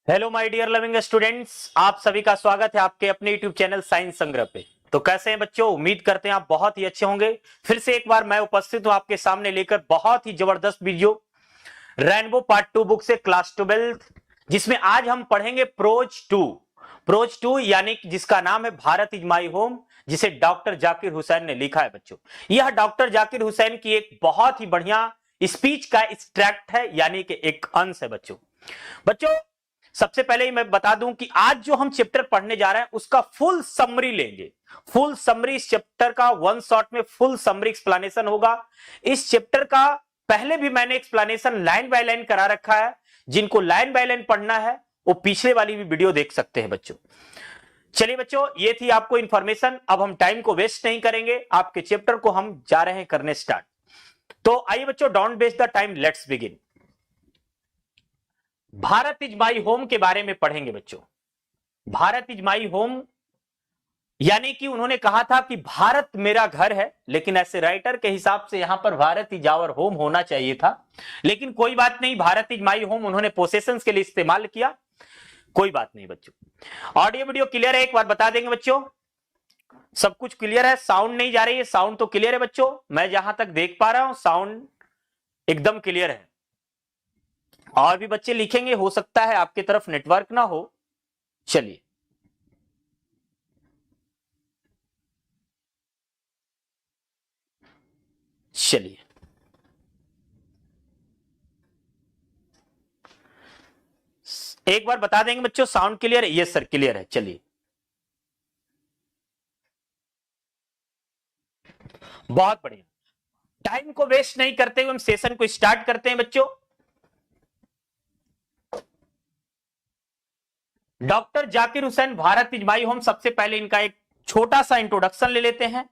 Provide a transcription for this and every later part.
Hello my dear loving students, आप सभी का स्वागत है आपके अपने यूट्यूब चैनल साइंस संग्रह पे। तो कैसे हैं बच्चों? उम्मीद करते हैं आप बहुत ही अच्छे होंगे। फिर से एक बार मैं उपस्थित हूं आपके सामने लेकर बहुत ही जबरदस्त वीडियो रेनबो पार्ट 2 बुक से क्लास 12, जिसमें आज हम पढ़ेंगे प्रोज 2 यानी कि जिसका नाम है भारत इज माई होम, जिसे डॉक्टर जाकिर हुसैन ने लिखा है। बच्चों, यह डॉक्टर जाकिर हुसैन की एक बहुत ही बढ़िया स्पीच का एक्सट्रैक्ट है, यानी कि एक अंश है। बच्चों सबसे पहले ही मैं बता दूं कि आज जो हम चैप्टर पढ़ने जा रहे हैं उसका फुल समरी लेंगे। फुल समरी इस चैप्टर का वन शॉट में फुल समरी एक्सप्लेनेशन होगा। इस चैप्टर का पहले भी मैंने एक्सप्लेनेशन लाइन बाय लाइन करा रखा है। जिनको लाइन बाय लाइन पढ़ना है वो पिछले वाली भी वीडियो देख सकते हैं। बच्चों चलिए बच्चों, ये थी आपको इंफॉर्मेशन। अब हम टाइम को वेस्ट नहीं करेंगे, आपके चैप्टर को हम जा रहे हैं करने स्टार्ट। तो आइए बच्चों, don't waste the time, let's begin. Bharat is my home के बारे में पढ़ेंगे बच्चों। भारत इज माई होम यानी कि उन्होंने कहा था कि भारत मेरा घर है, लेकिन ऐसे राइटर के हिसाब से यहां पर भारत इज आवर होम होना चाहिए था। लेकिन कोई बात नहीं, भारत इज माई होम उन्होंने पोसेशंस के लिए इस्तेमाल किया, कोई बात नहीं। बच्चों ऑडियो वीडियो क्लियर है? एक बार बता देंगे बच्चों, सब कुछ क्लियर है? साउंड नहीं जा रही है? साउंड तो क्लियर है बच्चों, मैं जहां तक देख पा रहा हूं साउंड एकदम क्लियर है। और भी बच्चे लिखेंगे, हो सकता है आपकी तरफ नेटवर्क ना हो। चलिए चलिए एक बार बता देंगे बच्चों, साउंड क्लियर है? यस सर क्लियर है। चलिए बहुत बढ़िया, टाइम को वेस्ट नहीं करते हुए हम सेशन को स्टार्ट करते हैं। बच्चों doctor Zakir Hussain Bharat is my home, सबसे पहले इनका एक छोटा सा इंट्रोडक्शन ले लेते हैं।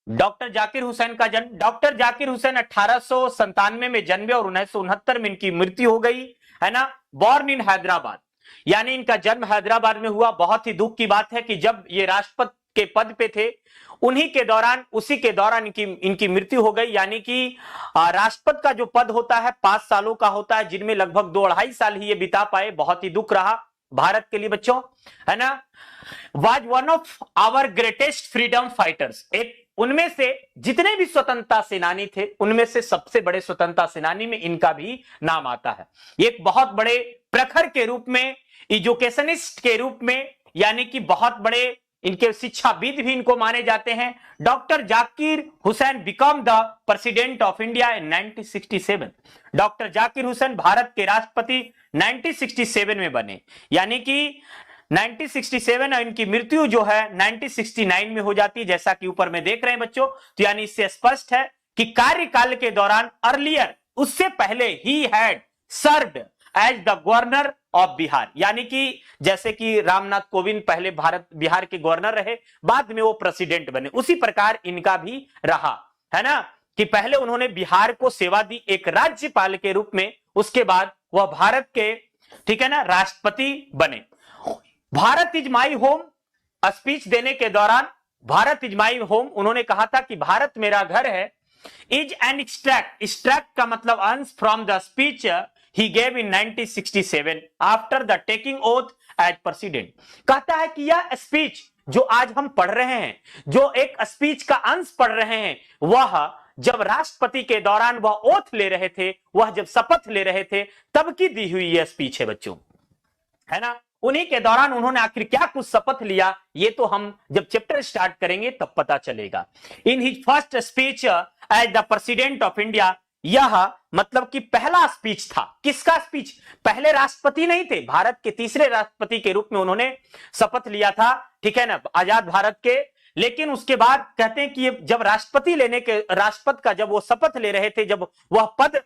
डॉक्टर जाकिर हुसैन का जन्म, डॉक्टर जाकिर हुसैन 1897 में जन्मे और 1969 में इनकी मृत्यु हो गई है ना। बॉर्न इन हैदराबाद, यानी इनका जन्म हैदराबाद में हुआ। बहुत ही दुख की बात है कि जब ये राष्ट्रपति के पद पे थे उन्हीं के दौरान, उसी के दौरान इनकी मृत्यु हो गई। यानी कि राष्ट्रपति का जो पद होता है 5 सालों का होता है, जिनमें लगभग 2-2.5 साल ही ये बिता पाए। बहुत ही दुख रहा भारत के लिए बच्चों, है ना। Was one of our greatest freedom fighters, एक उनमें से जितने भी स्वतंत्रता सेनानी थे उनमें से सबसे बड़े स्वतंत्रता सेनानी में इनका भी नाम आता है। एक बहुत बड़े प्रखर के रूप में, एजुकेशनिस्ट के रूप में, यानी कि बहुत बड़े इनके शिक्षाविद भी इनको माने जाते हैं। Doctor Zakir Hussain become the president of India in 1967। Doctor Zakir Hussain Bharat के राष्ट्रपति 1967 में बने, यानी कि 1967 और इनकी मृत्यु जो है 1969 में हो जाती है, जैसा कि ऊपर में देख रहे हैं बच्चों। तो यानी इससे स्पष्ट है कि कार्यकाल के दौरान अर्लियर, उससे पहले ही had served as the governor of Bihar, यानी कि जैसे कि रामनाथ कोविंद पहले बिहार के गवर्नर रहे, बाद में वो प्रेसिडेंट बने, उसी प्रकार इनका भी रहा, है ना। कि पहले उन्होंने बिहार को सेवा दी एक राज्यपाल के रूप में, उसके बाद वह भारत के, ठीक है ना, राष्ट्रपति बने। Bharat is my home speech देने के दौरान, भारत इज माई होम उन्होंने कहा था कि भारत मेरा घर है। इज एन एक्सट्रैक्ट, एक्सट्रैक्ट का मतलब अंश, from the speech he gave in 1967 after the taking oath as president. कहता है कि यह स्पीच जो आज हम पढ़ रहे हैं, जो एक स्पीच का अंश पढ़ रहे हैं, वह जब राष्ट्रपति के दौरान वह ओथ ले रहे थे, वह जब शपथ ले रहे थे, तब की दी हुई यह स्पीच है बच्चों, है ना। उन्हीं के दौरान उन्होंने आखिर क्या कुछ शपथ लिया, ये तो हम जब चैप्टर स्टार्ट करेंगे तब पता चलेगा। In his first speech as the president of India, यह मतलब कि पहला स्पीच था। किसका स्पीच? पहले राष्ट्रपति नहीं थे, भारत के तीसरे राष्ट्रपति के रूप में उन्होंने शपथ लिया था, ठीक है ना, आजाद भारत के। लेकिन उसके बाद कहते हैं कि जब राष्ट्रपति का जब वो शपथ ले रहे थे, जब वह पद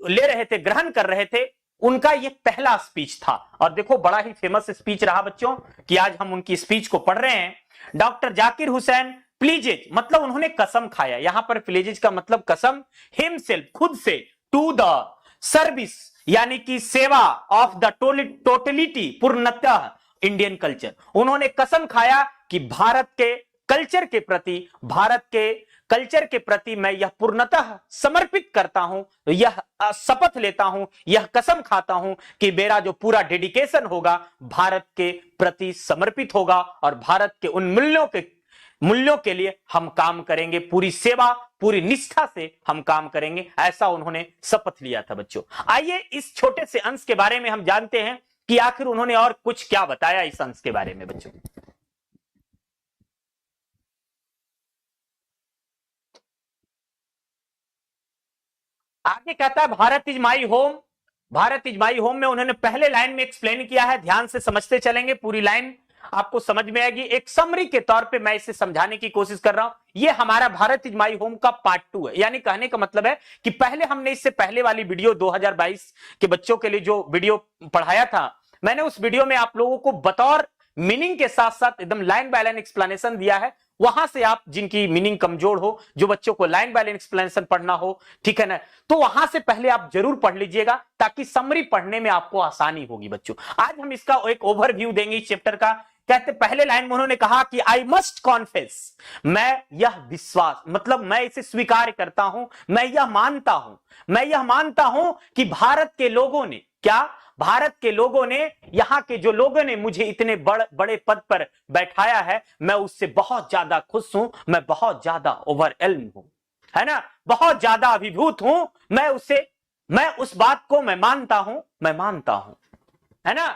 ले रहे थे, ग्रहण कर रहे थे, उनका यह पहला स्पीच था। और देखो बड़ा ही फेमस स्पीच रहा बच्चों, कि आज हम उनकी स्पीच को पढ़ रहे हैं। डॉक्टर जाकिर हुसैन प्लीजेज, मतलब उन्होंने कसम खाया, यहां पर प्लीजेज का मतलब कसम, हिमसेल्फ खुद से, टू द सर्विस यानी कि सेवा, ऑफ द टोटलिटी पूर्णतः इंडियन कल्चर। उन्होंने कसम खाया कि भारत के कल्चर के प्रति, भारत के कल्चर के प्रति मैं यह पूर्णतः समर्पित करता हूं, यह शपथ लेता हूं, यह कसम खाता हूं कि मेरा जो पूरा डेडिकेशन होगा भारत के प्रति समर्पित होगा और भारत के उन मूल्यों के लिए हम काम करेंगे, पूरी सेवा पूरी निष्ठा से हम काम करेंगे, ऐसा उन्होंने शपथ लिया था बच्चों। आइए इस छोटे से अंश के बारे में हम जानते हैं कि आखिर उन्होंने और कुछ क्या बताया इस अंश के बारे में बच्चों। आगे कहता है Bharat is my home. Bharat is my home में उन्होंने पहले लाइन में एक्सप्लेन किया है, ध्यान से समझते चलेंगे, पूरी लाइन आपको समझ में आएगी। एक समरी के तौर पे मैं इसे समझाने की कोशिश कर रहा हूं। ये हमारा भारत इज माई होम का पार्ट 2 है, यानी कहने का मतलब है कि पहले हमने इससे पहले वाली वीडियो 2022 के बच्चों के लिए जो वीडियो पढ़ाया था, मैंने उस वीडियो में आप लोगों को बतौर मीनिंग के साथ साथ एकदम लाइन बाय लाइन एक्सप्लेनेशन दिया है। वहां से आप जिनकी मीनिंग कमजोर हो, जो बच्चों को लाइन बाय लाइन एक्सप्लेनेशन पढ़ना हो, ठीक है ना, तो वहां से पहले आप जरूर पढ़ लीजिएगा ताकि समरी पढ़ने में आपको आसानी होगी बच्चों। आज हम इसका एक ओवरव्यू देंगे इस चैप्टर का। कहते पहले लाइन में उन्होंने कहा कि आई मस्ट कॉन्फेस, मैं यह विश्वास मतलब मैं इसे स्वीकार करता हूं, मैं यह मानता हूं कि भारत के लोगों ने भारत के लोगों ने, यहां के जो लोगों ने मुझे इतने बड़े पद पर बैठाया है, मैं उससे बहुत ज्यादा खुश हूं, मैं बहुत ज्यादा ओवरवेल्म हूं, है ना, बहुत ज्यादा अभिभूत हूं, मैं उस बात को मैं मानता हूं, है ना।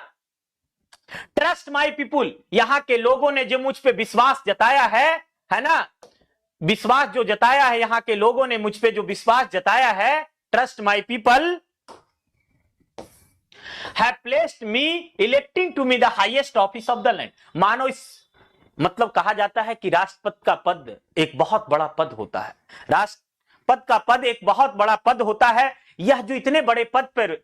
ट्रस्ट माई पीपुल, यहां के लोगों ने जो मुझ पे विश्वास जताया है ना, विश्वास जो जताया है, यहां के लोगों ने मुझ पे जो विश्वास जताया है, trust my people have placed me electing to me the highest office of the land। मानो इस मतलब कहा जाता है कि राष्ट्रपति का पद एक बहुत बड़ा पद होता है, राष्ट्रपति का पद एक बहुत बड़ा पद होता है। यह जो इतने बड़े पद पर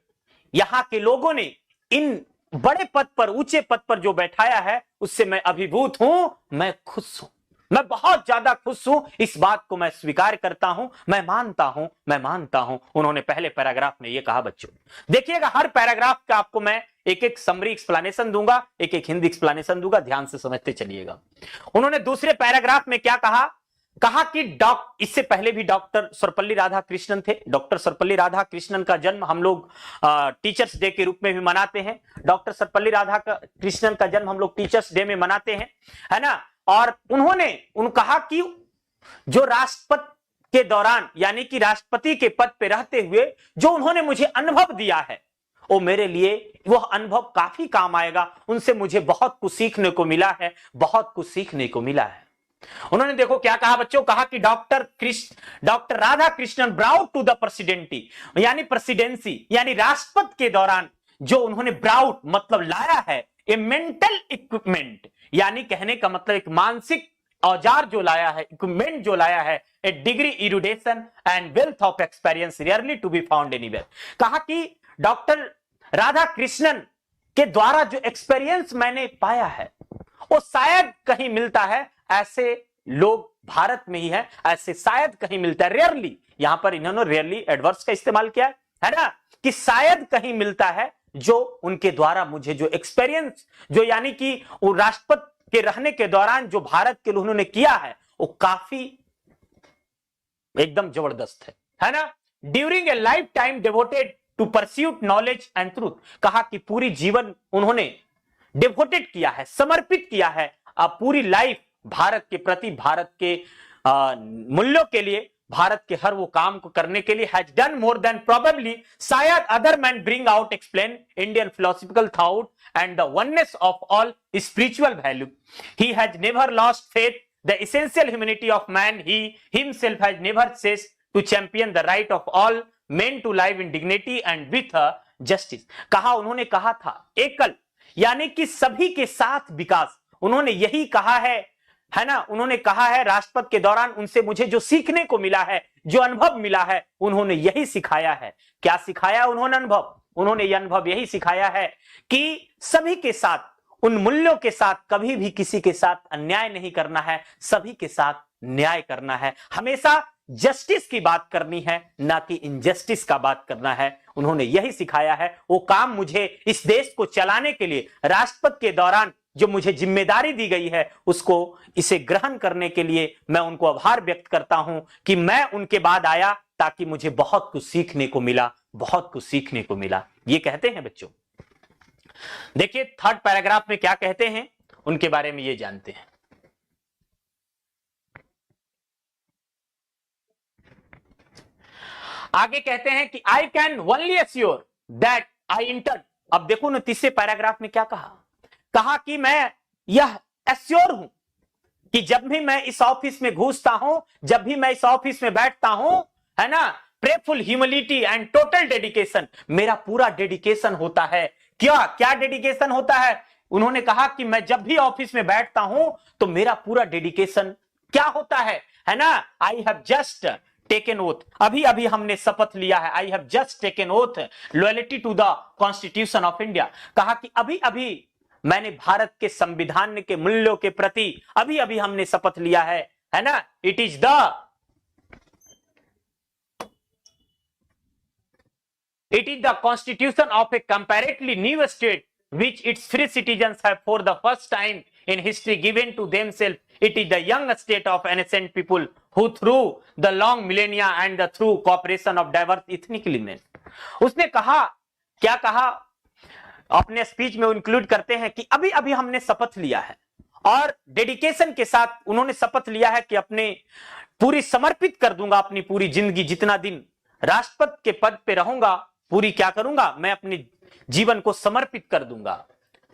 यहां के लोगों ने इन बड़े पद पर, ऊंचे पद पर जो बैठाया है, उससे मैं अभिभूत हूं, मैं खुश हूं, मैं बहुत ज्यादा खुश हूं, इस बात को मैं स्वीकार करता हूं, मैं मानता हूं। उन्होंने पहले पैराग्राफ में यह कहा बच्चों। देखिएगा हर पैराग्राफ का आपको मैं एक एक समरी एक्सप्लेनेशन दूंगा, एक एक हिंदी एक्सप्लेनेशन दूंगा, ध्यान से समझते चलिएगा। उन्होंने दूसरे पैराग्राफ में क्या कहा कि इससे पहले भी डॉक्टर सर्वपल्ली राधाकृष्णन थे। डॉक्टर सर्वपल्ली राधाकृष्णन का जन्म हम लोग टीचर्स डे के रूप में भी मनाते हैं। डॉक्टर सर्वपल्ली राधाकृष्णन का जन्म हम लोग टीचर्स डे में मनाते हैं, है ना। और उन्होंने कहा कि जो राष्ट्रपति के दौरान, यानी कि राष्ट्रपति के पद पे रहते हुए जो उन्होंने मुझे अनुभव दिया है, वो मेरे लिए वह अनुभव काफी काम आएगा। उनसे मुझे बहुत कुछ सीखने को मिला है, उन्होंने देखो क्या कहा बच्चों, कहा कि doctor Radhakrishnan brought to the presidency, यानी प्रेसिडेंसी यानी राष्ट्रपति के दौरान जो उन्होंने ब्राउट मतलब लाया है, ए मेंटल इक्विपमेंट, यानी कहने का मतलब एक मानसिक औजार जो लाया है, इक्विपमेंट जो लाया है, a degree erudition and wealth of experience rarely to be found anywhere. कहा कि डॉक्टर राधाकृष्णन के द्वारा जो एक्सपीरियंस मैंने पाया है, वो शायद कहीं मिलता है, ऐसे लोग भारत में ही है, ऐसे शायद कहीं मिलता है, रेयरली, यहां पर इन्होंने रेयरली एडवर्स का इस्तेमाल किया है ना, कि शायद कहीं मिलता है जो उनके द्वारा मुझे जो एक्सपीरियंस, जो यानी कि वो राष्ट्रपति के रहने के दौरान जो भारत के लिए उन्होंने किया है, वो काफी एकदम जबरदस्त है ना। During a lifetime devoted to pursuit knowledge and truth, कहा कि पूरी जीवन उन्होंने डिवोटेड किया है, समर्पित किया है, पूरी लाइफ भारत के प्रति, भारत के मूल्यों के लिए, भारत के हर वो काम को करने के लिए। Has done more than probably शायद other man bring out explain Indian philosophical thought and the oneness of all spiritual value. He has never lost faith the essential humanity of man. He himself has never ceased to champion the right of all men to live in dignity and with justice. कहा, उन्होंने कहा था एकल, यानी कि सभी के साथ विकास, उन्होंने यही कहा है ना। उन्होंने कहा है राष्ट्रपति के दौरान उनसे मुझे जो सीखने को मिला है, जो अनुभव मिला है, उन्होंने यही सिखाया है। क्या सिखाया उन्होंने अनुभव? उन्होंने यह अनुभव यही सिखाया है कि सभी के साथ, उन मूल्यों के साथ कभी भी किसी के साथ अन्याय नहीं करना है, सभी के साथ न्याय करना है, हमेशा जस्टिस की बात करनी है, ना कि इनजस्टिस का बात करना है। उन्होंने यही सिखाया है। वो काम मुझे इस देश को चलाने के लिए राष्ट्रपति के दौरान जो मुझे जिम्मेदारी दी गई है उसको इसे ग्रहण करने के लिए मैं उनको आभार व्यक्त करता हूं कि मैं उनके बाद आया ताकि मुझे बहुत कुछ सीखने को मिला, बहुत कुछ सीखने को मिला। ये कहते हैं बच्चों। देखिए थर्ड पैराग्राफ में क्या कहते हैं उनके बारे में ये जानते हैं। आगे कहते हैं कि I can only assure that I intern. अब देखो ना तीसरे पैराग्राफ में क्या कहा, कहा कि मैं यह एश्योर हूं कि जब भी मैं इस ऑफिस में घुसता हूं, जब भी मैं इस ऑफिस में बैठता हूं, है ना, प्रेफुल ह्यूमिलिटी एंड टोटल डेडिकेशन, मेरा पूरा डेडिकेशन होता है। क्या क्या डेडिकेशन होता है? उन्होंने कहा कि मैं जब भी ऑफिस में बैठता हूं तो मेरा पूरा डेडिकेशन क्या होता है ना, I have just taken oath, अभी अभी हमने शपथ लिया है, I have just taken oath loyalty to the constitution of India. कहा कि अभी अभी मैंने भारत के संविधान के मूल्यों के प्रति अभी अभी हमने शपथ लिया है ना। It is the constitution of A comparatively new state which its free citizens have for the first time in history given to themselves. It is the young state of innocent people who through the long millennia and the through cooperation of diverse ethnic elements. उसने कहा, क्या कहा अपने speech में include करते हैं कि अभी अभी हमने शपथ लिया है और डेडिकेशन के साथ उन्होंने शपथ लिया है कि अपने पूरी समर्पित कर दूंगा अपनी पूरी जिंदगी, जितना दिन राष्ट्रपति के पद पे रहूंगा पूरी क्या करूंगा, मैं अपने जीवन को समर्पित कर दूंगा,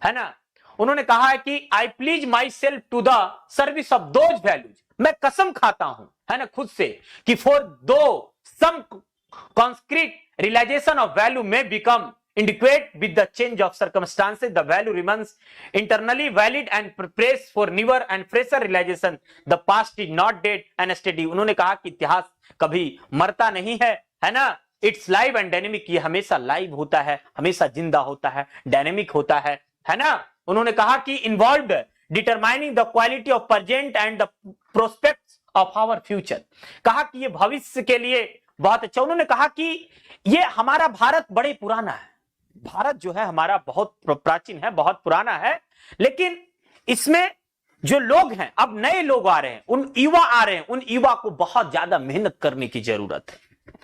है ना। उन्होंने कहा है कि I pledge myself to the service of those values, मैं कसम खाता हूं, है ना, खुद से कि फॉर दो सम कॉन्क्रीट रियलाइजेशन ऑफ वैल्यू में become inadequate with the change of circumstances, the value remains internally valid and prepares for newer and fresher realization. The past is not dead and steady. उन्होंने कहा कि इतिहास कभी मरता नहीं है ना, इट्स लाइव एंड डायनेमिक, ये हमेशा लाइव होता है, हमेशा जिंदा होता है, डायनेमिक होता है ना। उन्होंने कहा कि involved determining the quality of present and the prospects of our future, कहा कि ये भविष्य के लिए बहुत अच्छा। उन्होंने कहा कि ये हमारा भारत बड़े पुराना है, भारत जो है हमारा बहुत प्राचीन है, बहुत पुराना है, लेकिन इसमें जो लोग हैं, अब नए लोग आ रहे हैं, उन युवा आ रहे हैं, उन युवा को बहुत ज्यादा मेहनत करने की जरूरत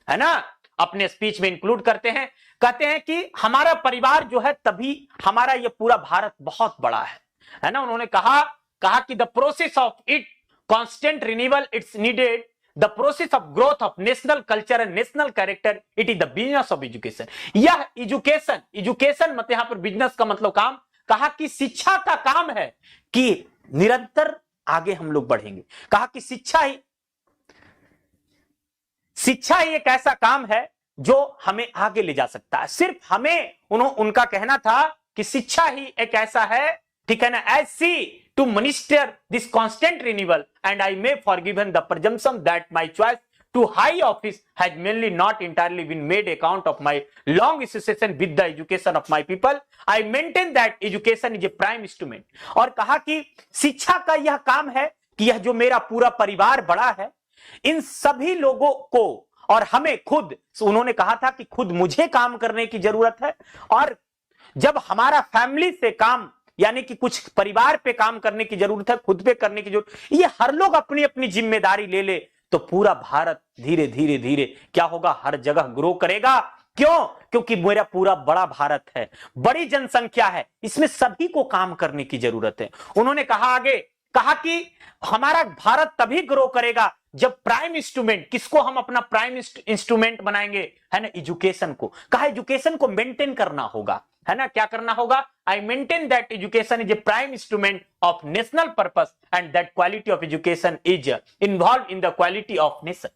है ना। अपने स्पीच में इंक्लूड करते हैं, कहते हैं कि हमारा परिवार जो है तभी हमारा ये पूरा भारत बहुत बड़ा है ना। उन्होंने कहा कि the process of it constant renewal it's needed, the process of growth of national culture and national character, it is the business of education. यह एजुकेशन मतलब यहां पर बिजनेस का मतलब काम, कहा कि शिक्षा का काम है कि निरंतर आगे हम लोग बढ़ेंगे। कहा कि शिक्षा ही एक ऐसा काम है जो हमें आगे ले जा सकता है। सिर्फ हमें उनका कहना था कि शिक्षा ही एक ऐसा है, ठीक है ना, as see to minister this constant renewal and I may forgiven the presumption that my choice to high office has mainly not entirely been made account of my long association with the education of my people. I maintain that education is a prime instrument. और कहा कि शिक्षा का यह काम है कि यह जो मेरा पूरा परिवार बड़ा है, इन सभी लोगों को और हमें खुद, उन्होंने कहा था कि खुद मुझे काम करने की जरूरत है, और जब हमारा फैमिली से काम यानी कि कुछ परिवार पे काम करने की जरूरत है, खुद पे करने की जरूरत, ये हर लोग अपनी अपनी जिम्मेदारी ले ले तो पूरा भारत धीरे धीरे धीरे क्या होगा, हर जगह ग्रो करेगा। क्यों? क्योंकि मेरा पूरा बड़ा भारत है, बड़ी जनसंख्या है, इसमें सभी को काम करने की जरूरत है। उन्होंने कहा आगे, कहा कि हमारा भारत तभी ग्रो करेगा जब प्राइम इंस्ट्रूमेंट, किसको हम अपना प्राइम इंस्ट्रूमेंट बनाएंगे, है ना, एजुकेशन को। कहा एजुकेशन को मेंटेन करना होगा, है ना, क्या करना होगा, I maintain that education is a prime instrument of national purpose and that quality of education is involve in the quality of nation.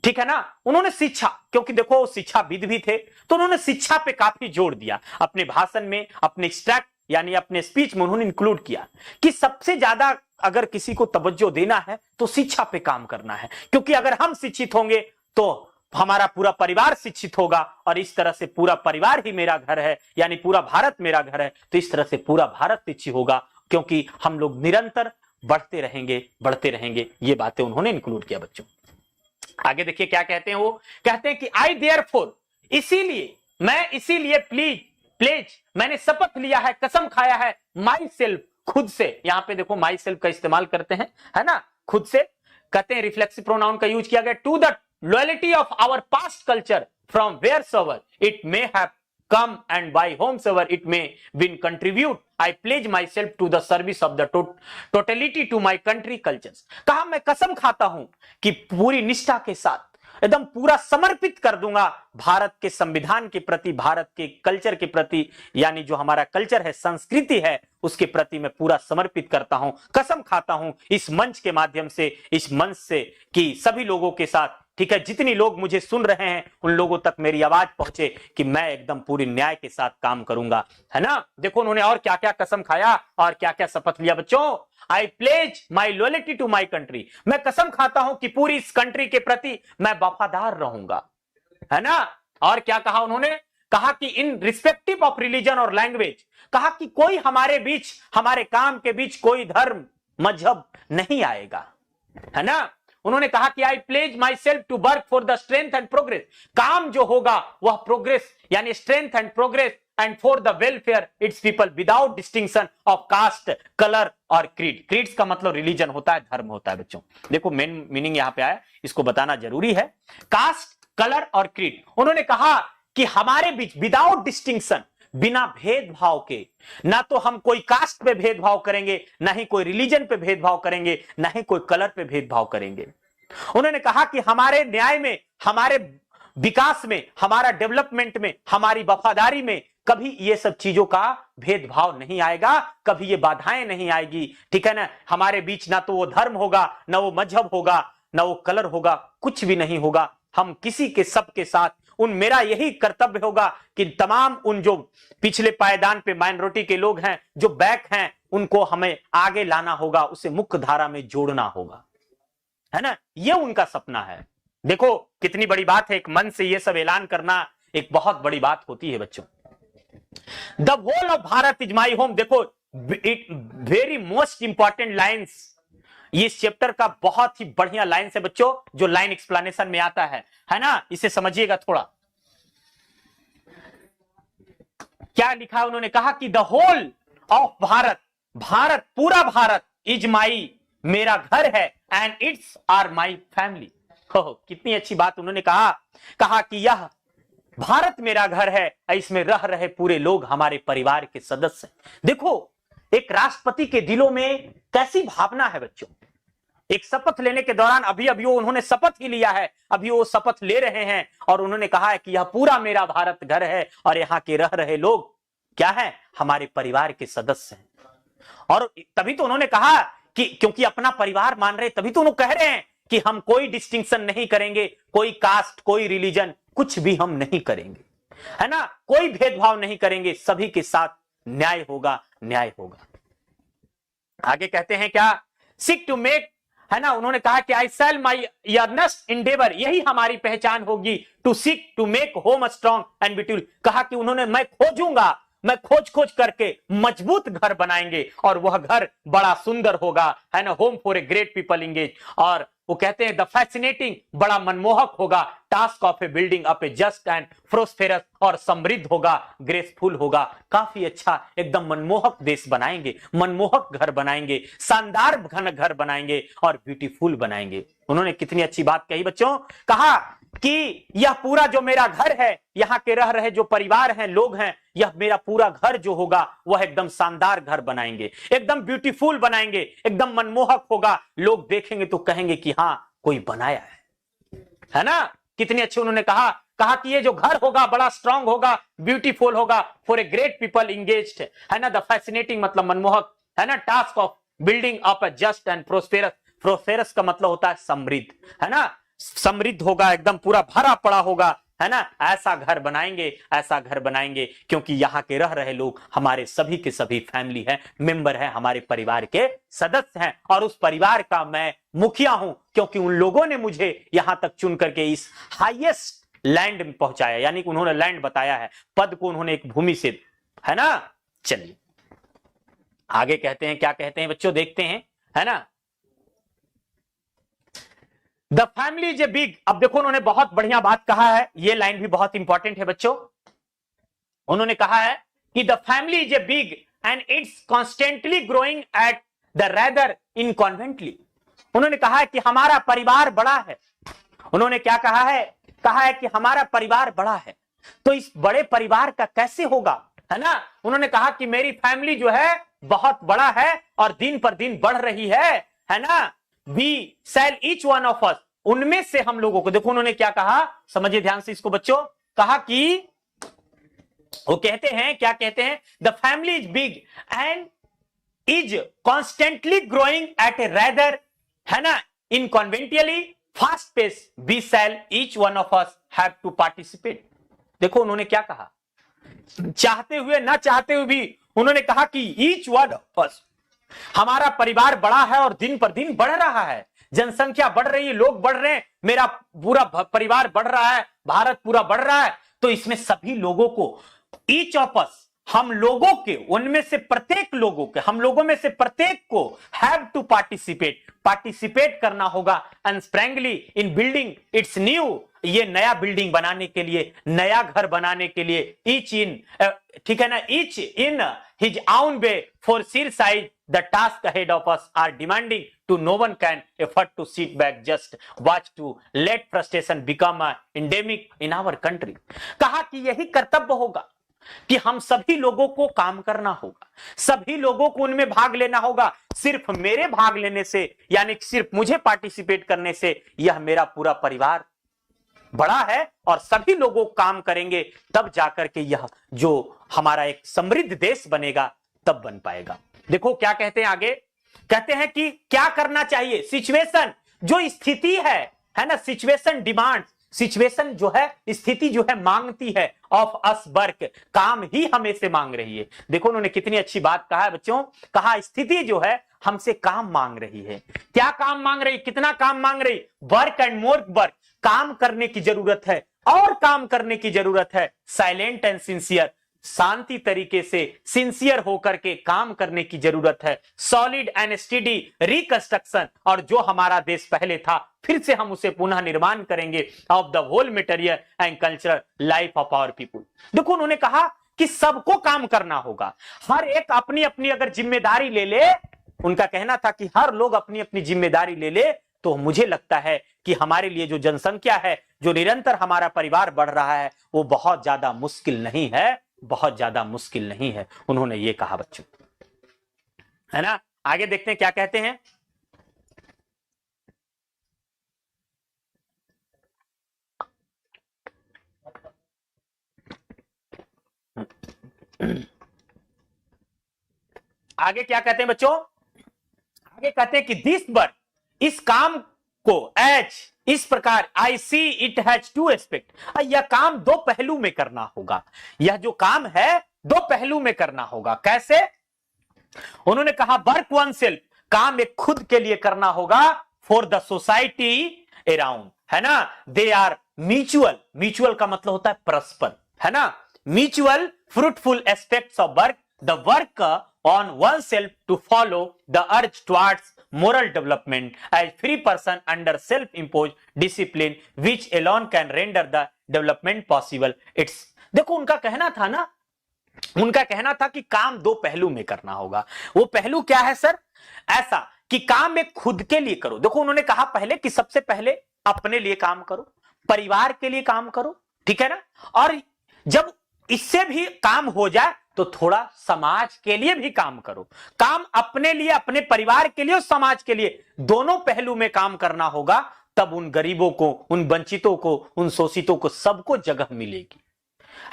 ठीक है ना। उन्होंने शिक्षा, क्योंकि देखो शिक्षाविद भी थे, तो उन्होंने शिक्षा पे काफी जोर दिया अपने भाषण में, अपने एक्सट्रैक्ट यानी अपने स्पीच में उन्होंने इंक्लूड किया कि सबसे ज्यादा अगर किसी को तवज्जो देना है तो शिक्षा पे काम करना है, क्योंकि अगर हम शिक्षित होंगे तो हमारा पूरा परिवार शिक्षित होगा, और इस तरह से पूरा परिवार ही मेरा घर है, यानी पूरा भारत मेरा घर है, तो इस तरह से पूरा भारत शिक्षित होगा, क्योंकि हम लोग निरंतर बढ़ते रहेंगे। ये बातें उन्होंने इंक्लूड किया बच्चों। आगे देखिए क्या कहते हैं, वो कहते हैं कि आई देयरफॉर, इसीलिए प्लीज मैंने शपथ लिया है, कसम खाया है, माई सेल्फ, खुद से, यहां पे देखो माई सेल्फ का इस्तेमाल करते हैं, है ना, खुद से, कहते हैं रिफ्लेक्सिव प्रोनाउन का यूज किया गया, to the loyalty of our past culture from wheresoever it may have come and by whomsoever it may been contribute I pledge myself to the service of the totality to my country cultures। कहा मैं कसम खाता हूं कि पूरी निष्ठा के साथ एकदम पूरा समर्पित कर दूंगा भारत के संविधान के प्रति, भारत के कल्चर के प्रति, यानी जो हमारा कल्चर है, संस्कृति है, उसके प्रति मैं पूरा समर्पित करता हूं, कसम खाता हूं इस मंच के माध्यम से, इस मंच से, कि सभी लोगों के साथ, ठीक है, जितनी लोग मुझे सुन रहे हैं उन लोगों तक मेरी आवाज पहुंचे कि मैं एकदम पूरी न्याय के साथ काम करूंगा, है ना। देखो उन्होंने और क्या क्या कसम खाया और क्या क्या शपथ लिया बच्चों। I pledge my loyalty to my country, मैं कसम खाता हूं कि पूरी इस कंट्री के प्रति मैं वफादार रहूंगा, है ना। और क्या कहा उन्होंने, कहा कि इन रिस्पेक्टिव ऑफ रिलीजन और लैंग्वेज, कहा कि कोई हमारे बीच, हमारे काम के बीच कोई धर्म मजहब नहीं आएगा, है ना। उन्होंने कहा कि I pledge myself to work for the strength and progress, काम जो होगा वह प्रोग्रेस यानी strength and progress and for the welfare its people without distinction of caste, colour और क्रीड। क्रीड्स का मतलब रिलीजन होता है, धर्म होता है बच्चों। देखो मेन मीनिंग यहां पे आया, इसको बताना जरूरी है, कास्ट, कलर और क्रीड। उन्होंने कहा कि हमारे बीच विदाउट डिस्टिंक्शन, बिना भेदभाव के, ना तो हम कोई कास्ट पे भेदभाव करेंगे, ना ही कोई रिलीजन पे भेदभाव करेंगे, ना ही कोई कलर पे भेदभाव करेंगे। उन्होंने कहा कि हमारे न्याय में, हमारे विकास में, हमारा डेवलपमेंट में, हमारी वफादारी में कभी ये सब चीजों का भेदभाव नहीं आएगा, कभी ये बाधाएं नहीं आएगी, ठीक है ना। हमारे बीच ना तो वो धर्म होगा, ना वो मजहब होगा, ना वो कलर होगा, कुछ भी नहीं होगा। हम किसी के सब के साथ, उन मेरा यही कर्तव्य होगा कि तमाम उन जो पिछले पायदान पे माइनॉरिटी के लोग हैं, जो बैक हैं, उनको हमें आगे लाना होगा, उसे मुख्य धारा में जोड़ना होगा, है ना। ये उनका सपना है। देखो कितनी बड़ी बात है, एक मन से ये सब ऐलान करना एक बहुत बड़ी बात होती है बच्चों। The whole of Bharat is my home, देखो वेरी मोस्ट इंपॉर्टेंट लाइन्स, ये चैप्टर का बहुत ही बढ़िया लाइन है बच्चों, जो लाइन एक्सप्लेनेशन में आता है ना, इसे समझिएगा थोड़ा। क्या लिखा उन्होंने, कहा कि the whole of Bharat, Bharat, पूरा भारत, इज माई, मेरा घर है, and its are my family. कितनी अच्छी बात उन्होंने कहा, कहा कि यह भारत मेरा घर है, इसमें रह रहे पूरे लोग हमारे परिवार के सदस्य हैं। देखो एक राष्ट्रपति के दिलों में कैसी भावना है बच्चों। एक शपथ लेने के दौरान, अभी वो उन्होंने शपथ ही लिया है, अभी वो शपथ ले रहे हैं और उन्होंने कहा है कि यह पूरा मेरा भारत घर है और यहाँ के रह रहे लोग क्या है, हमारे परिवार के सदस्य हैं। और तभी तो उन्होंने कहा कि क्योंकि अपना परिवार मान रहे, तभी तो उन्होंने कह रहे हैं कि हम कोई डिस्टिंक्शन नहीं करेंगे, कोई कास्ट, कोई रिलीजन, कुछ भी हम नहीं करेंगे, है ना, कोई भेदभाव नहीं करेंगे, सभी के साथ न्याय होगा, न्याय होगा। आगे कहते हैं क्या, सीक टू मेक, है ना, उन्होंने कहा कि I shall my earnest endeavour, यही हमारी पहचान होगी, to seek to make home strong and beautiful. कहा कि उन्होंने, मैं खोजूंगा, मैं खोज करके मजबूत घर बनाएंगे और वह घर बड़ा सुंदर होगा, है ना, home for a great people engage. और वो कहते हैं द फैसिनेटिंग, बड़ा मनमोहक होगा, task of A building up A just and prosperous, और समृद्ध होगा, ग्रेसफुल होगा, काफी अच्छा, एकदम मनमोहक देश बनाएंगे, मनमोहक घर बनाएंगे, शानदार घन घर बनाएंगे और ब्यूटीफुल बनाएंगे। उन्होंने कितनी अच्छी बात कही बच्चों, कहा कि यह पूरा जो मेरा घर है, यहाँ के रह रहे जो परिवार हैं, लोग हैं, यह मेरा पूरा घर जो होगा वह एकदम शानदार घर बनाएंगे, एकदम ब्यूटीफुल बनाएंगे, एकदम मनमोहक होगा, लोग देखेंगे तो कहेंगे कि हाँ कोई बनाया है ना। कितनी अच्छी उन्होंने कहा, कहा कि ये जो घर होगा बड़ा स्ट्रांग होगा, ब्यूटीफुल होगा, for a great people engaged, है ना, द फैसिनेटिंग मतलब मनमोहक, है ना, task of building up A just and prosperous, prosperous का मतलब होता है समृद्ध, है ना, समृद्ध होगा, एकदम पूरा भरा पड़ा होगा, है ना, ऐसा घर बनाएंगे, ऐसा घर बनाएंगे, क्योंकि यहाँ के रह रहे लोग हमारे सभी के सभी फैमिली है, मेंबर है, हमारे परिवार के सदस्य हैं, और उस परिवार का मैं मुखिया हूं, क्योंकि उन लोगों ने मुझे यहां तक चुन करके इस हाईएस्ट लैंड में पहुंचाया, यानी कि उन्होंने लैंड बताया है, पद को उन्होंने एक भूमि से, है ना। चलिए आगे कहते हैं, क्या कहते हैं बच्चों, देखते हैं, है ना। The family is a big, अब देखो उन्होंने बहुत बढ़िया बात कहा है, ये लाइन भी बहुत इंपॉर्टेंट है बच्चों। उन्होंने कहा है कि the family is a big and it's constantly growing at the rather inconveniently. उन्होंने कहा है कि हमारा परिवार बड़ा है। उन्होंने क्या कहा है? कहा है कि हमारा परिवार बड़ा है, तो इस बड़े परिवार का कैसे होगा, है ना। उन्होंने कहा कि मेरी फैमिली जो है बहुत बड़ा है और दिन पर दिन बढ़ रही है ना। We shall each one of us, उनमें से हम लोगों को, देखो उन्होंने क्या कहा, समझिए ध्यान से इसको बच्चों। कहा कि वो कहते हैं, क्या कहते हैं, the family is big and is constantly growing at a rather, है ना, inconveniently fast pace, we shall each one of us have to participate. देखो उन्होंने क्या कहा, चाहते हुए ना चाहते हुए भी उन्होंने कहा कि ईच वन ऑफ अस, हमारा परिवार बड़ा है और दिन पर दिन बढ़ रहा है, जनसंख्या बढ़ रही है, लोग बढ़ रहे हैं, मेरा पूरा परिवार बढ़ रहा है, भारत पूरा बढ़ रहा है, तो इसमें सभी लोगों को, ईच ऑफ अस, हम लोगों के, उनमें से प्रत्येक लोगों के, हम लोगों में से प्रत्येक को हैव टू पार्टिसिपेट करना होगा अनस्प्रैंगली इन बिल्डिंग इट्स न्यू, ये नया बिल्डिंग बनाने के लिए, नया घर बनाने के लिए, ईच इन, ठीक है ना, each in his own way for sear size the task ahead of us are demanding to no one can afford to sit back just watch to let frustration become endemic in our country. कहा कि यही कर्तव्य होगा कि हम सभी लोगों को काम करना होगा, सभी लोगों को उनमें भाग लेना होगा। सिर्फ मेरे भाग लेने से, यानी सिर्फ मुझे पार्टिसिपेट करने से यह मेरा पूरा परिवार बड़ा है और सभी लोगों काम करेंगे तब जाकर के यह जो हमारा एक समृद्ध देश बनेगा तब बन पाएगा। देखो क्या कहते हैं आगे, कहते हैं कि क्या करना चाहिए, सिचुएशन, जो स्थिति है ना, सिचुएशन डिमांड, सिचुएशन जो है, स्थिति जो है मांगती है, ऑफ अस वर्क, काम ही हमें से मांग रही है। देखो उन्होंने कितनी अच्छी बात कहा है बच्चों, कहा स्थिति जो है हमसे काम मांग रही है। क्या काम मांग रही, कितना काम मांग रही, वर्क एंड मोर वर्क, काम करने की जरूरत है और काम करने की जरूरत है, साइलेंट एंड सिंसियर, शांति तरीके से सिंसियर होकर के काम करने की जरूरत है, सॉलिड एंड स्टडी रिकंस्ट्रक्शन, और जो हमारा देश पहले था फिर से हम उसे पुनः निर्माण करेंगे, of the whole material and cultural life of our people. देखो उन्होंने कहा कि सबको काम करना होगा, हर एक अपनी अपनी अगर जिम्मेदारी ले ले, उनका कहना था कि हर लोग अपनी अपनी जिम्मेदारी ले ले, तो मुझे लगता है कि हमारे लिए जो जनसंख्या है, जो निरंतर हमारा परिवार बढ़ रहा है, वो बहुत ज्यादा मुश्किल नहीं है, बहुत ज्यादा मुश्किल नहीं है। उन्होंने ये कहा बच्चों, है ना। आगे देखते हैं क्या कहते हैं। आगे क्या कहते हैं बच्चों, आगे कहते हैं कि दिस वर्क, इस काम को, एच, इस प्रकार, I see it has two aspect, यह काम दो पहलू में करना होगा, यह जो काम है दो पहलू में करना होगा। कैसे? उन्होंने कहा वर्क वन सेल्फ, काम एक खुद के लिए करना होगा, फॉर द सोसाइटी अराउंड, है ना, दे आर म्यूचुअल, म्यूचुअल का मतलब होता है परस्पर, है ना, mutual fruitful aspects of work, the work on oneself to follow the urge towards moral development as free person under self-imposed discipline which alone can render the development possible. It's, देखो उनका कहना था ना, उनका कहना था कि काम दो पहलू में करना होगा। वो पहलू क्या है सर? ऐसा कि काम एक खुद के लिए करो। देखो उन्होंने कहा पहले कि सबसे पहले अपने लिए काम करो, परिवार के लिए काम करो, ठीक है ना, और जब इससे भी काम हो जाए तो थोड़ा समाज के लिए भी काम करो। काम अपने लिए, अपने परिवार के लिए और समाज के लिए, दोनों पहलू में काम करना होगा, तब उन गरीबों को, उन वंचितों को, उन शोषितों को, सबको जगह मिलेगी,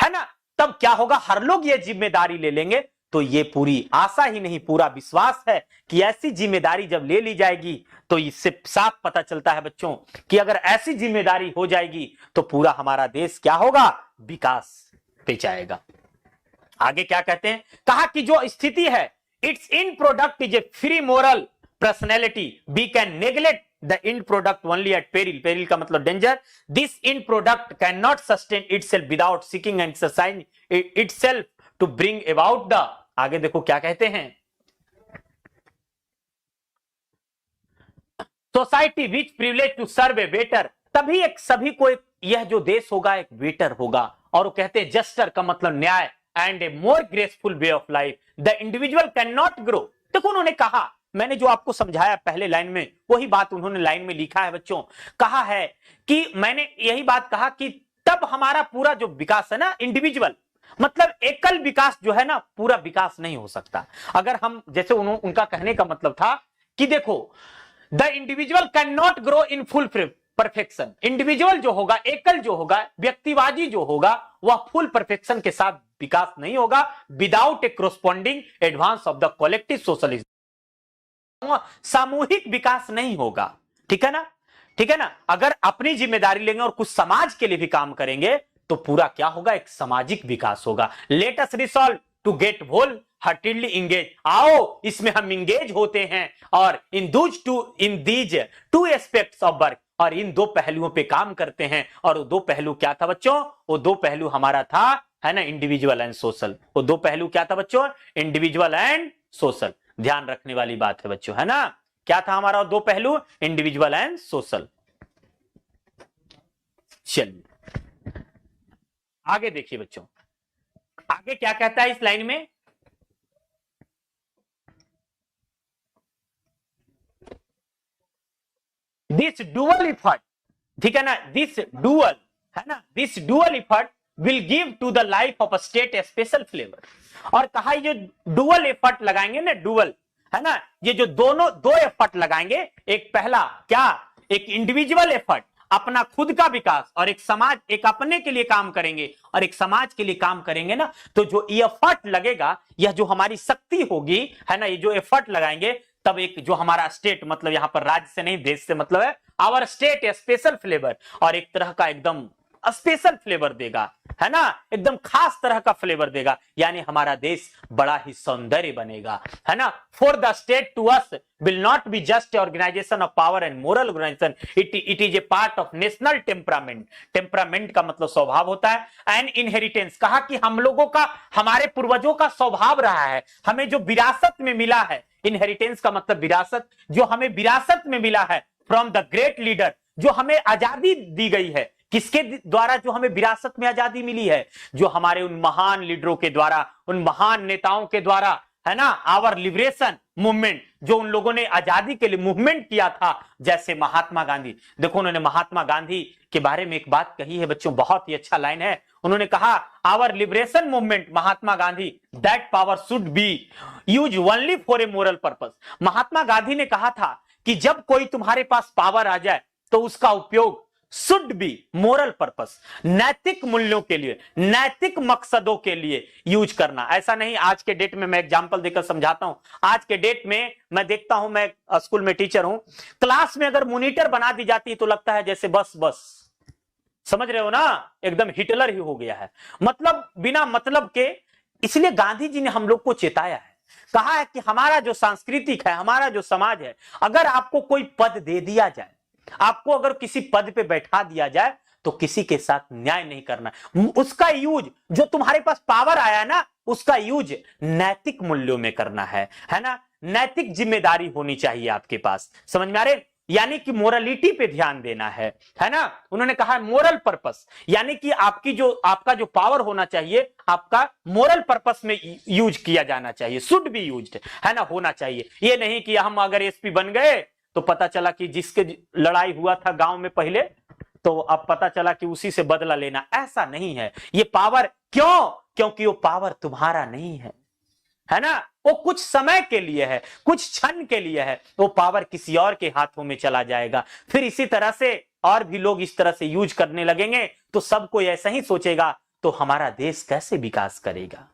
है ना। तब क्या होगा, हर लोग ये जिम्मेदारी ले लेंगे, तो ये पूरी आशा ही नहीं, पूरा विश्वास है कि ऐसी जिम्मेदारी जब ले ली जाएगी तो इससे साफ पता चलता है बच्चों कि अगर ऐसी जिम्मेदारी हो जाएगी तो पूरा हमारा देश क्या होगा, विकास पे जाएगा। आगे क्या कहते हैं, कहा कि जो स्थिति है, it's in product is a free moral personality, we can neglect the in product only at peril, peril का मतलब danger, this in product can not sustain itself without seeking and exercise itself to bring about the, आगे देखो क्या कहते हैं, society which privilege to serve a better, तभी एक सभी को एक, यह जो देश होगा एक बेटर होगा, और वो कहते हैं जस्टर का मतलब न्याय, and a more graceful way of life. The individual cannot grow. देखो उन्होंने कहा, मैंने जो आपको समझाया पहले लाइन में वही बात उन्होंने लाइन में लिखा है बच्चों। कहा है कि मैंने यही बात कहा कि तब हमारा पूरा जो विकास है ना, इंडिविजुअल मतलब एकल विकास जो है ना, पूरा विकास नहीं हो सकता। अगर हम जैसे उनका कहने का मतलब था कि देखो the individual can not grow in full perfection. Individual जो होगा, एकल जो होगा, व्यक्तिवादी जो होगा, वह फुल परफेक्शन के साथ विकास नहीं होगा without A corresponding advance of the collective socialism. सामूहिक विकास नहीं होगा, ठीक है ना, ठीक है ना। अगर अपनी जिम्मेदारी लेंगे और कुछ समाज के लिए भी काम करेंगे तो पूरा क्या होगा, एक सामाजिक विकास होगा। Let us resolve to get wholeheartedly engage. आओ इसमें हम इंगेज होते हैं और in these two aspects of work, और इन दो पहलुओं पे काम करते हैं। और वो दो पहलू क्या था बच्चों, वो दो पहलू हमारा था, है ना, इंडिविजुअल एंड सोशल। वो दो पहलू क्या था बच्चों, इंडिविजुअल एंड सोशल। ध्यान रखने वाली बात है बच्चों, है ना। क्या था हमारा दो पहलू, इंडिविजुअल एंड सोशल। चलिए आगे देखिए बच्चों, आगे क्या कहता है इस लाइन में। दिस डुअल इफर्ट, ठीक है ना, दिस डुअल, है ना, this dual effort will give to the life of a state a special flavour. और कहा ये डुअल एफर्ट लगाएंगे ना, डुअल, है ना, ये जो दोनों दो एफर्ट लगाएंगे, एक पहला क्या, एक इंडिविजुअल एफर्ट, अपना खुद का विकास, और एक समाज, एक अपने के लिए काम करेंगे और एक समाज के लिए काम करेंगे ना, तो जो एफर्ट लगेगा, यह जो हमारी शक्ति होगी, है ना, ये जो एफर्ट लगाएंगे, तब एक जो हमारा स्टेट, मतलब यहां पर राज्य से नहीं देश से मतलब है, our state a special flavour, और एक तरह का एकदम स्पेशल फ्लेवर देगा, है ना, एकदम खास तरह का फ्लेवर देगा। यानी हमारा देश बड़ा ही सौंदर्य बनेगा, है ना। For the state to us will not be just organisation of power and moral organisation, it is a part of national temperament. Temperament का मतलब स्वभाव होता है, एंड इनहेरिटेंस, कहा कि हम लोगों का, हमारे पूर्वजों का स्वभाव रहा है, हमें जो विरासत में मिला है, इनहेरिटेंस का मतलब विरासत, जो हमें विरासत में मिला है फ्रॉम द ग्रेट लीडर, जो हमें आजादी दी गई है, किसके द्वारा जो हमें विरासत में आजादी मिली है, जो हमारे उन महान लीडरों के द्वारा, उन महान नेताओं के द्वारा, है ना, आवर लिबरेशन मूवमेंट, जो उन लोगों ने आजादी के लिए मूवमेंट किया था, जैसे महात्मा गांधी। देखो उन्होंने महात्मा गांधी के बारे में एक बात कही है बच्चों, बहुत ही अच्छा लाइन है। उन्होंने कहा, our liberation movement, Mahatma Gandhi, that power should be use only for a moral purpose. Mahatma Gandhi ने कहा था कि जब कोई तुम्हारे पास पावर आ जाए तो उसका उपयोग शुड बी मोरल पर्पस, नैतिक मूल्यों के लिए, नैतिक मकसदों के लिए यूज करना। ऐसा नहीं, आज के डेट में मैं एग्जांपल देकर समझाता हूं। आज के डेट में मैं देखता हूं, मैं स्कूल में टीचर हूं, क्लास में अगर मॉनिटर बना दी जाती है तो लगता है जैसे बस बस, समझ रहे हो ना, एकदम हिटलर ही हो गया है, मतलब बिना मतलब के। इसलिए गांधी जी ने हम लोग को चेताया है, कहा है कि हमारा जो सांस्कृतिक है, हमारा जो समाज है, अगर आपको कोई पद दे दिया जाए, आपको अगर किसी पद पे बैठा दिया जाए, तो किसी के साथ न्याय नहीं करना। उसका यूज, जो तुम्हारे पास पावर आया ना, उसका यूज नैतिक मूल्यों में करना है ना, नैतिक जिम्मेदारी होनी चाहिए आपके पास। समझ में आ रहे, यानी कि मोरलिटी पे ध्यान देना है ना। उन्होंने कहा मोरल पर्पस, यानी कि आपका जो पावर होना चाहिए, आपका मोरल पर्पस में यूज किया जाना चाहिए, शुड बी यूज्ड, है ना, होना चाहिए। ये नहीं कि हम अगर एसपी बन गए तो पता चला कि जिसके लड़ाई हुआ था गांव में पहले, तो अब पता चला कि उसी से बदला लेना, ऐसा नहीं है। ये पावर क्यों, क्योंकि वो पावर तुम्हारा नहीं है ना, वो कुछ समय के लिए है, कुछ क्षण के लिए है, वो पावर किसी और के हाथों में चला जाएगा। फिर इसी तरह से और भी लोग इस तरह से यूज करने लगेंगे, तो सब कोई ऐसा ही सोचेगा, तो हमारा देश कैसे विकास करेगा,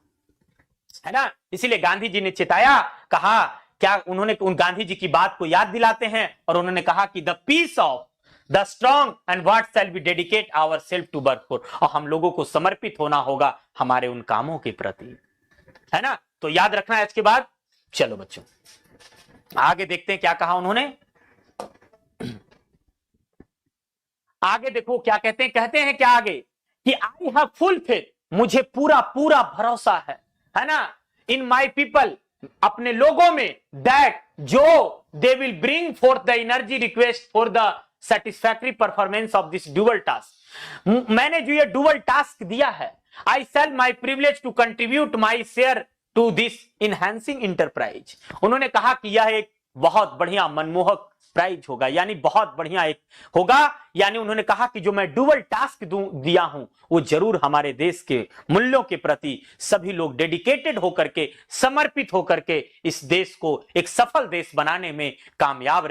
है ना। इसीलिए गांधी जी ने चेताया, कहा क्या, उन्होंने उन गांधी जी की बात को याद दिलाते हैं, और उन्होंने कहा कि the peace of the strong and what shall be dedicate our self to work for, और हम लोगों को समर्पित होना होगा हमारे उन कामों के प्रति, है ना। तो याद रखना है इसके बाद। चलो बच्चों आगे देखते हैं क्या कहा उन्होंने। आगे देखो क्या कहते हैं क्या आगे, कि आई हैव फुल फेथ, मुझे पूरा पूरा भरोसा है ना, इन माई पीपल, अपने लोगों में, दैट जो they will bring forth the energy request for the satisfactory performance of this dual task. मैंने जो ये डुअल टास्क दिया है, I shall my privilege to contribute my share to this enhancing enterprise. उन्होंने कहा कि यह एक बहुत बढ़िया मनमोहक प्राइज होगा, यानी बहुत बढ़िया एक होगा, यानी उन्होंने कहा कि जो मैं डुअल टास्क दिया हूं वो जरूर हमारे देश के मूल्यों के प्रति सभी लोग डेडिकेटेड होकर के, समर्पित होकर के इस देश को एक सफल देश बनाने में कामयाब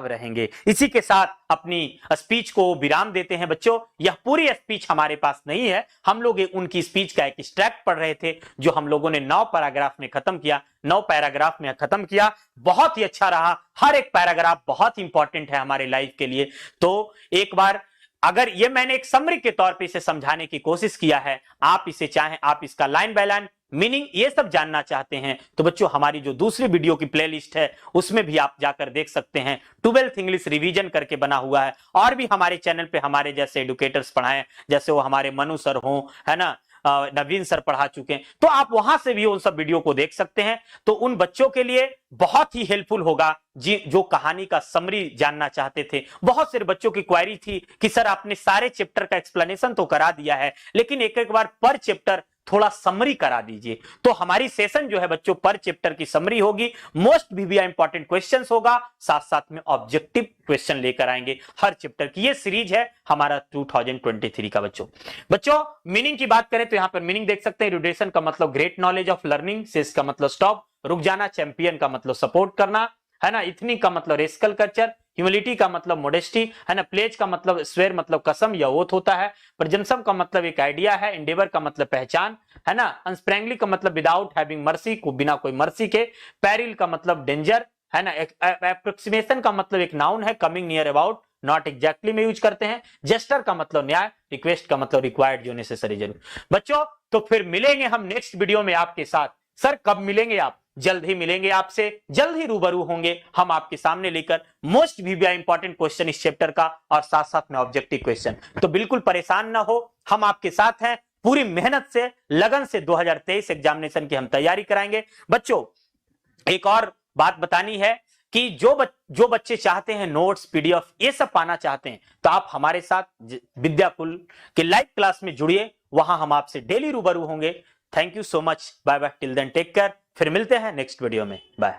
रहेंगे। इसी के साथ अपनी स्पीच को विराम देते हैं। बच्चों, यह पूरी स्पीच हमारे पास नहीं है, हम लोग उनकी स्पीच का एक एक्सट्रैक्ट पढ़ रहे थे जो हम लोगों ने 9 पैराग्राफ में खत्म किया। बहुत ही अच्छा रहा, हर एक पैराग्राफ बहुत इंपॉर्टेंट है हमारे लाइफ के लिए। तो एक बार अगर ये मैंने एक समरी के तौर पे इसे समझाने की कोशिश किया है, आप इसे चाहें, आप इसका लाइन बाय लाइन मीनिंग ये सब जानना चाहते हैं तो बच्चों हमारी जो दूसरी वीडियो की प्लेलिस्ट है उसमें भी आप जाकर देख सकते हैं। 12th इंग्लिश रिवीजन करके बना हुआ है, और भी हमारे चैनल पे हमारे जैसे एडुकेटर्स पढ़ाएं, जैसे वो हमारे मनु सर हों, है ना, नवीन सर पढ़ा चुके हैं, तो आप वहां से भी उन सब वीडियो को देख सकते हैं। तो उन बच्चों के लिए बहुत ही हेल्पफुल होगा जो कहानी का समरी जानना चाहते थे। बहुत से बच्चों की क्वेरी थी कि सर आपने सारे चैप्टर का एक्सप्लेनेशन तो करा दिया है, लेकिन एक एक बार पर चैप्टर थोड़ा समरी करा दीजिए। तो हमारी सेशन जो है बच्चों पर चैप्टर की समरी होगी, मोस्ट वीवीआई इंपॉर्टेंट क्वेश्चंस होगा, साथ साथ में ऑब्जेक्टिव क्वेश्चन लेकर आएंगे हर चैप्टर की। ये सीरीज है हमारा 2023 का। बच्चों मीनिंग की बात करें तो यहां पर मीनिंग देख सकते हैं। इरुडेशन का मतलब great knowledge of learning, cease का मतलब स्टॉप, रुक जाना, चैंपियन का मतलब सपोर्ट करना, है ना, इथनिक का मतलब रेस्कल कल्चर, ह्यूमिलिटी का मतलब मोडेस्टी, है ना, प्लेज का मतलब स्वेर मतलब कसम या ओथ होता है, प्रजम्पशन का मतलब एक आइडिया है, एंडेवर का मतलब पहचान, है ना, अनस्प्रैंगली का मतलब विदाउट हैविंग मर्सी, को बिना कोई मर्सी के, पैरिल का मतलब डेंजर, है ना, अप्रोक्सीमेशन का मतलब एक नाउन है, coming near about, not exactly में यूज करते हैं, जेस्टर का मतलब न्याय, रिक्वेस्ट का मतलब रिक्वायर्ड जो नेसेसरी जरूर। बच्चों तो फिर मिलेंगे हम नेक्स्ट वीडियो में आपके साथ। सर कब मिलेंगे आप? जल्द ही मिलेंगे आपसे, जल्द ही रूबरू होंगे हम आपके सामने लेकर मोस्ट वीवीआई इंपॉर्टेंट क्वेश्चन इस चैप्टर का, और साथ साथ में ऑब्जेक्टिव क्वेश्चन। तो बिल्कुल परेशान ना हो, हम आपके साथ हैं, पूरी मेहनत से लगन से 2023 एग्जामिनेशन की हम तैयारी कराएंगे। बच्चों एक और बात बतानी है कि जो बच्चे चाहते हैं नोट्स, पीडीएफ ये सब पाना चाहते हैं, तो आप हमारे साथ विद्याकुल के लाइव क्लास में जुड़िए, वहां हम आपसे डेली रूबरू होंगे। Thank you so much, bye bye, till then take care. फिर मिलते हैं नेक्स्ट वीडियो में, बाय।